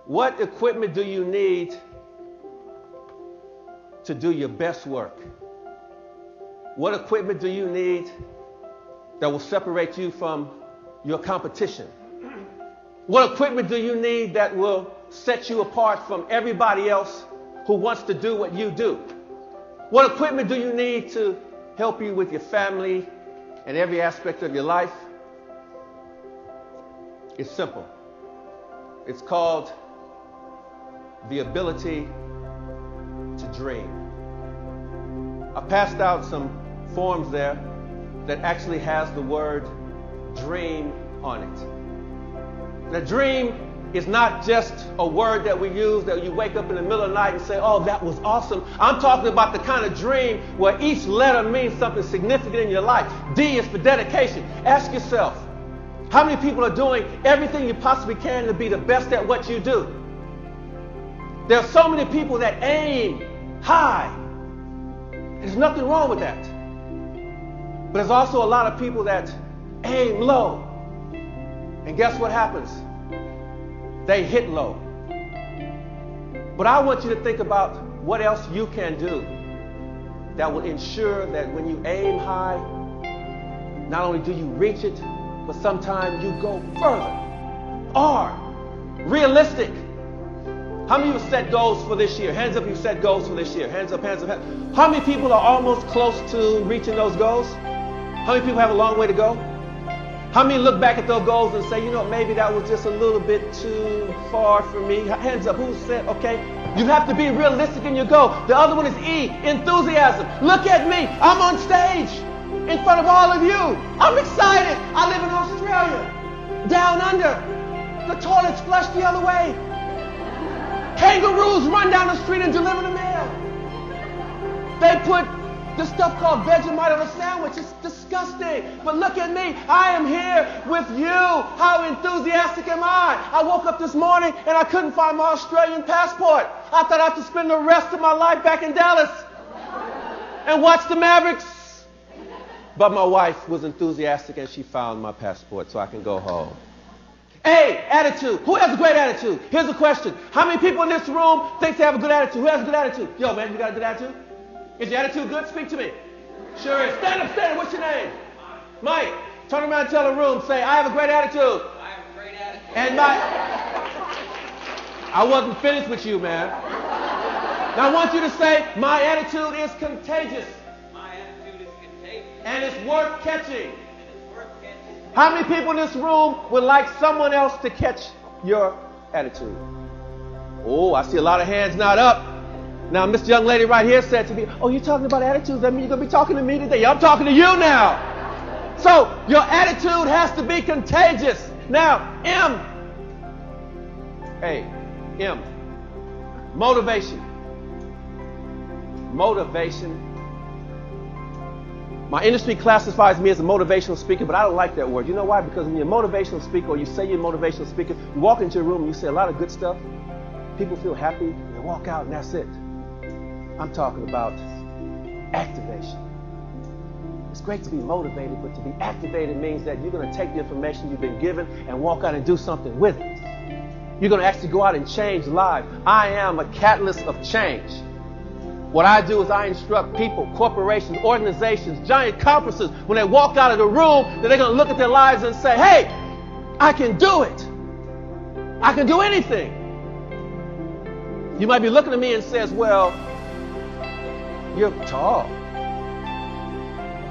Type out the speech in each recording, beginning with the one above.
What equipment do you need to do your best work? What equipment do you need that will separate you from your competition? What equipment do you need that will set you apart from everybody else who wants to do what you do? What equipment do you need to help you with your family and every aspect of your life? It's simple. It's called the ability to dream. I passed out some forms there that actually has the word dream on it. The dream is not just a word that we use that you wake up in the middle of the night and say, oh, that was awesome. I'm talking about the kind of dream where each letter means something significant in your life. D is for dedication. Ask yourself, how many people are doing everything you possibly can to be the best at what you do? There are so many people that aim high. There's nothing wrong with that. But there's also a lot of people that aim low. And guess what happens? They hit low. But I want you to think about what else you can do that will ensure that when you aim high, not only do you reach it, but sometimes you go further. R, realistic. How many of you have set goals for this year? Hands up if you set goals for this year. Hands up, hands up, hands up. How many people are almost close to reaching those goals? How many people have a long way to go? How many look back at those goals and say, you know, maybe that was just a little bit too far for me? Hands up, who said, okay? You have to be realistic in your goal. The other one is E, enthusiasm. Look at me, I'm on stage in front of all of you. I'm excited. I live in Australia, down under. The toilets flush the other way. Kangaroos run down the street and deliver the mail. They put this stuff called Vegemite on a sandwich. It's disgusting. But look at me. I am here with you. How enthusiastic am I? I woke up this morning and I couldn't find my Australian passport. I thought I had to spend the rest of my life back in Dallas and watch the Mavericks. But my wife was enthusiastic and she found my passport so I can go home. A, attitude. Who has a great attitude? Here's a question. How many people in this room think they have a good attitude? Who has a good attitude? Yo, man, you got a good attitude? Is your attitude good? Speak to me. Sure is. Stand up, stand up. What's your name? Mike. Turn around and tell the room. Say, I have a great attitude. I have a great attitude. And I wasn't finished with you, man. Now I want you to say, my attitude is contagious. My attitude is contagious. And it's worth catching. How many people in this room would like someone else to catch your attitude? Oh, I see a lot of hands not up. Now, this young lady right here said to me, oh, you're talking about attitudes? That means you're going to be talking to me today. Yeah, I'm talking to you now. So, your attitude has to be contagious. Now, M. Hey, M. Motivation. Motivation. My industry classifies me as a motivational speaker, but I don't like that word. You know why? Because when you're a motivational speaker or you say you're a motivational speaker, you walk into a room and you say a lot of good stuff. People feel happy and they walk out and that's it. I'm talking about activation. It's great to be motivated, but to be activated means that you're going to take the information you've been given and walk out and do something with it. You're going to actually go out and change lives. I am a catalyst of change. What I do is I instruct people, corporations, organizations, giant conferences, when they walk out of the room, that they're going to look at their lives and say, hey, I can do it. I can do anything. You might be looking at me and says, well, you're tall.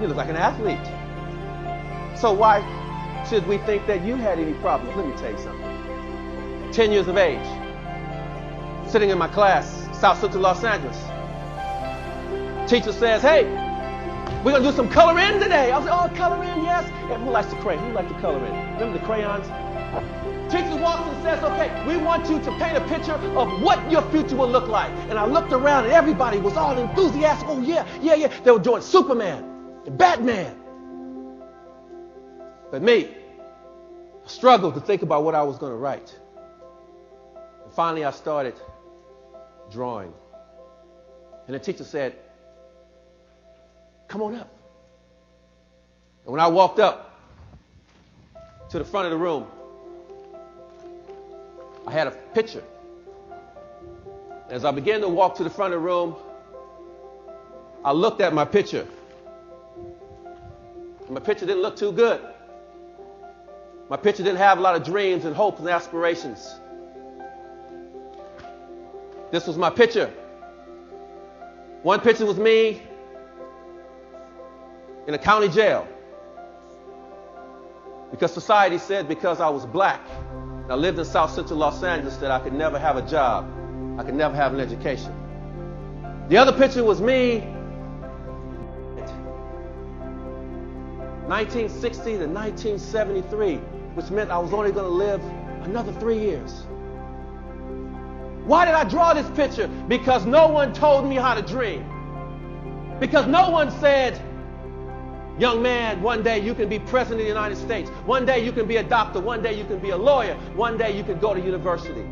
You look like an athlete. So why should we think that you had any problems? Let me tell you something. 10 years of age, sitting in my class, South Central Los Angeles. Teacher says, hey, we're going to do some color in today. I was like, oh, color in, yes. And who likes to crayon? Who likes to color in? Remember the crayons? Teacher walks and says, okay, we want you to paint a picture of what your future will look like. And I looked around and everybody was all enthusiastic. Oh, yeah. They were doing Superman and Batman. But me, I struggled to think about what I was going to write. And finally, I started drawing. And the teacher said, come on up. And when I walked up to the front of the room, I had a picture As I began to walk to the front of the room, I looked at my picture. And my picture didn't look too good. My picture didn't have a lot of dreams and hopes and aspirations. This was my picture. One picture was me in a county jail. Because society said because I was black, and I lived in South Central Los Angeles, that I could never have a job. I could never have an education. The other picture was me, 1960 to 1973, which meant I was only going to live another 3 years. Why did I draw this picture? Because no one told me how to dream. Because no one said, young man, one day you can be president of the United States. One day you can be a doctor. One day you can be a lawyer. One day you can go to university.